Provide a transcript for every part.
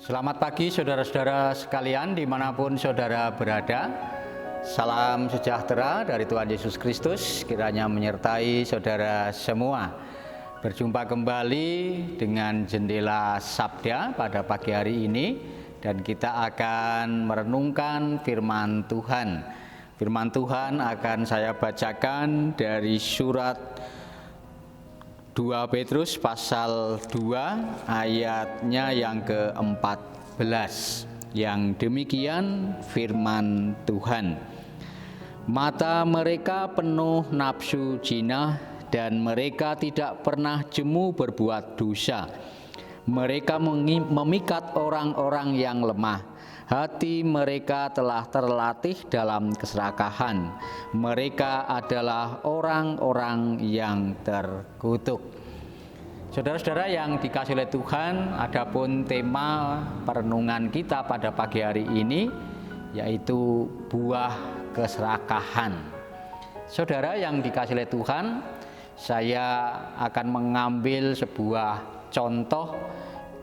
Selamat pagi saudara-saudara sekalian dimanapun saudara berada. Salam sejahtera dari Tuhan Yesus Kristus kiranya menyertai saudara semua. Berjumpa kembali dengan Jendela Sabda pada pagi hari ini, dan kita akan merenungkan firman Tuhan. Firman Tuhan akan saya bacakan dari surat 2 Petrus pasal 2 ayatnya yang ke-14. Yang demikian firman Tuhan. Mata mereka penuh nafsu jinah dan mereka tidak pernah jemu berbuat dosa. Mereka memikat orang-orang yang lemah. Hati mereka telah terlatih dalam keserakahan. Mereka adalah orang-orang yang terkutuk. Saudara-saudara yang dikasihi oleh Tuhan, adapun tema perenungan kita pada pagi hari ini yaitu buah keserakahan. Saudara yang dikasihi oleh Tuhan, saya akan mengambil sebuah contoh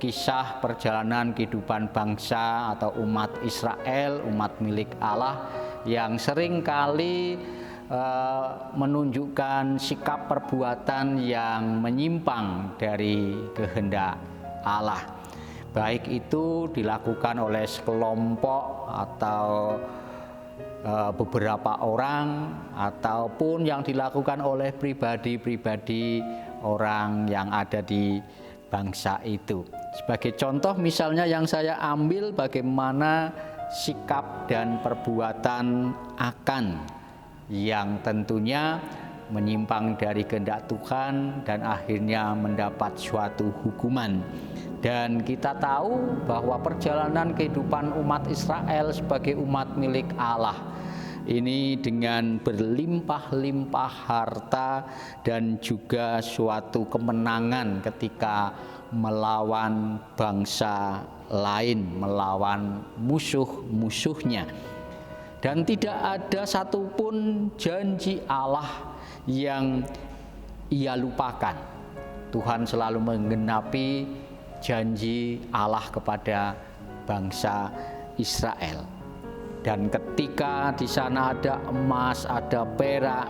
kisah perjalanan kehidupan bangsa atau umat Israel, umat milik Allah yang seringkali menunjukkan sikap perbuatan yang menyimpang dari kehendak Allah. Baik itu dilakukan oleh sekelompok atau beberapa orang, ataupun yang dilakukan oleh pribadi-pribadi orang yang ada di bangsa itu. Sebagai contoh misalnya yang saya ambil bagaimana sikap dan perbuatan Akan yang tentunya menyimpang dari kehendak Tuhan dan akhirnya mendapat suatu hukuman. Dan kita tahu bahwa perjalanan kehidupan umat Israel sebagai umat milik Allah ini dengan berlimpah-limpah harta dan juga suatu kemenangan ketika melawan bangsa lain, melawan musuh-musuhnya. Dan tidak ada satupun janji Allah yang ia lupakan. Tuhan selalu menggenapi janji Allah kepada bangsa Israel. Dan ketika di sana ada emas, ada perak,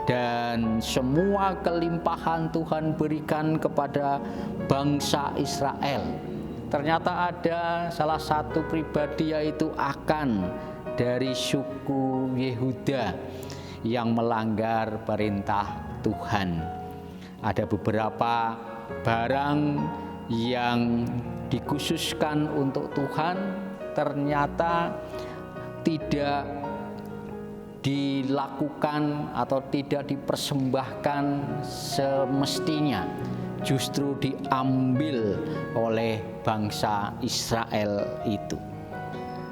dan semua kelimpahan Tuhan berikan kepada bangsa Israel, ternyata ada salah satu pribadi yaitu Akan dari suku Yehuda yang melanggar perintah Tuhan. Ada beberapa barang yang dikhususkan untuk Tuhan ternyata tidak dilakukan atau tidak dipersembahkan semestinya, justru diambil oleh bangsa Israel itu.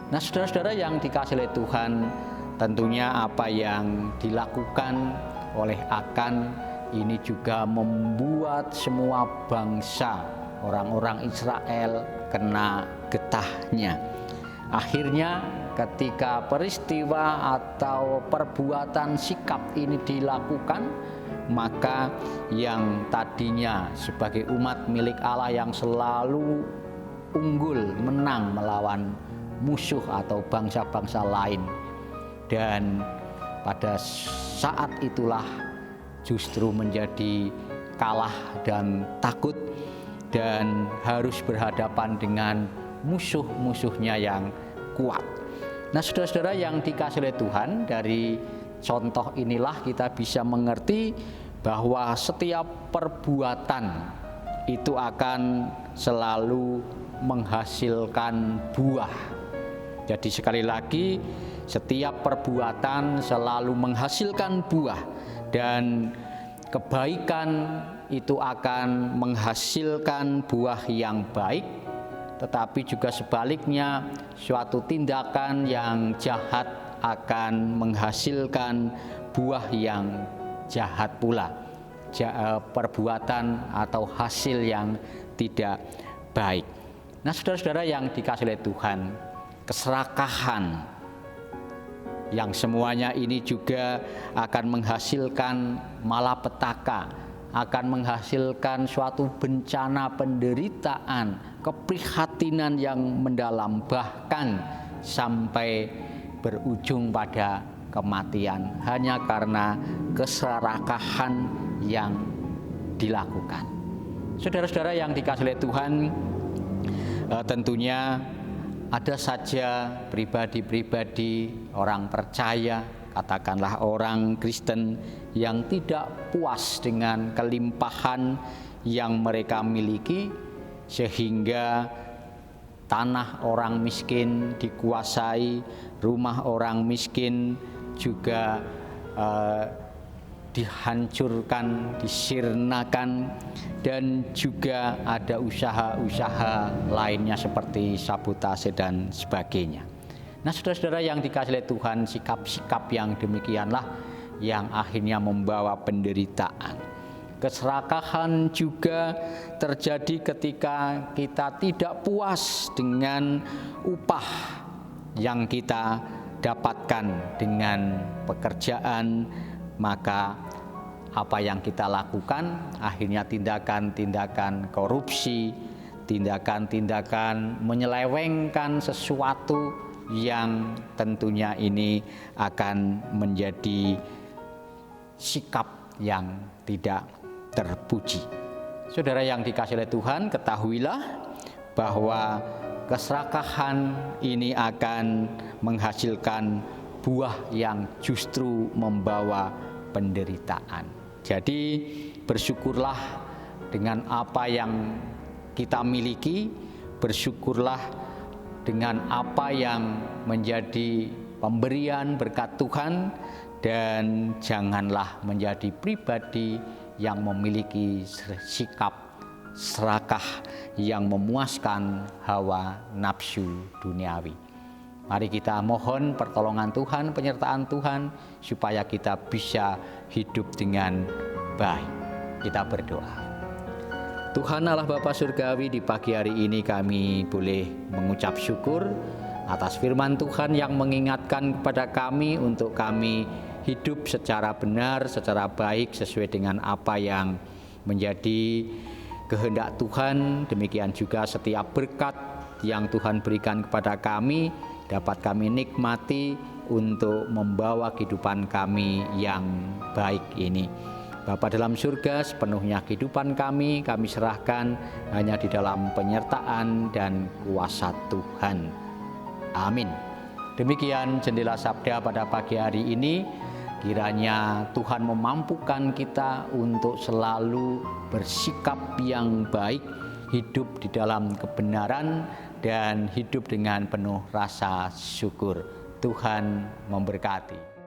Nah, saudara-saudara yang dikasihi oleh Tuhan, tentunya apa yang dilakukan oleh Akan ini juga membuat semua bangsa orang-orang Israel kena getahnya. Akhirnya ketika peristiwa atau perbuatan sikap ini dilakukan, maka yang tadinya sebagai umat milik Allah yang selalu unggul, menang melawan musuh atau bangsa-bangsa lain, dan pada saat itulah justru menjadi kalah dan takut dan harus berhadapan dengan musuh-musuhnya yang kuat. Nah, saudara-saudara yang dikasihi oleh Tuhan, dari contoh inilah kita bisa mengerti bahwa setiap perbuatan itu akan selalu menghasilkan buah. Jadi sekali lagi, setiap perbuatan selalu menghasilkan buah, dan kebaikan itu akan menghasilkan buah yang baik, tetapi juga sebaliknya suatu tindakan yang jahat akan menghasilkan buah yang jahat pula, perbuatan atau hasil yang tidak baik. Nah, saudara-saudara yang dikasihi oleh Tuhan, keserakahan yang semuanya ini juga akan menghasilkan malapetaka akan menghasilkan suatu bencana penderitaan, keprihatinan yang mendalam, bahkan sampai berujung pada kematian hanya karena keserakahan yang dilakukan. Saudara-saudara yang dikasihi oleh Tuhan, tentunya ada saja pribadi-pribadi orang percaya, katakanlah orang Kristen yang tidak puas dengan kelimpahan yang mereka miliki, sehingga tanah orang miskin dikuasai, rumah orang miskin juga dihancurkan, disirnakan, dan juga ada usaha-usaha lainnya seperti sabotase dan sebagainya. Nah, saudara-saudara yang dikasihi oleh Tuhan, sikap-sikap yang demikianlah yang akhirnya membawa penderitaan. Keserakahan juga terjadi ketika kita tidak puas dengan upah yang kita dapatkan dengan pekerjaan, maka apa yang kita lakukan akhirnya tindakan-tindakan korupsi, tindakan-tindakan menyelewengkan sesuatu yang tentunya ini akan menjadi sikap yang tidak terpuji. Saudara yang dikasihi oleh Tuhan, ketahuilah bahwa keserakahan ini akan menghasilkan buah yang justru membawa penderitaan. Jadi bersyukurlah dengan apa yang kita miliki, bersyukurlah dengan apa yang menjadi pemberian berkat Tuhan, dan janganlah menjadi pribadi yang memiliki sikap serakah yang memuaskan hawa nafsu duniawi. Mari kita mohon pertolongan Tuhan, penyertaan Tuhan, supaya kita bisa hidup dengan baik. Kita berdoa. Tuhan Allah Bapa Surgawi, di pagi hari ini kami boleh mengucap syukur atas firman Tuhan yang mengingatkan kepada kami untuk kami hidup secara benar, secara baik, sesuai dengan apa yang menjadi kehendak Tuhan. Demikian juga setiap berkat yang Tuhan berikan kepada kami dapat kami nikmati untuk membawa kehidupan kami yang baik ini. Bapa dalam surga, sepenuhnya kehidupan kami serahkan hanya di dalam penyertaan dan kuasa Tuhan. Amin. Demikian jendela sabda pada pagi hari ini. Kiranya Tuhan memampukan kita untuk selalu bersikap yang baik, hidup di dalam kebenaran, dan hidup dengan penuh rasa syukur. Tuhan memberkati.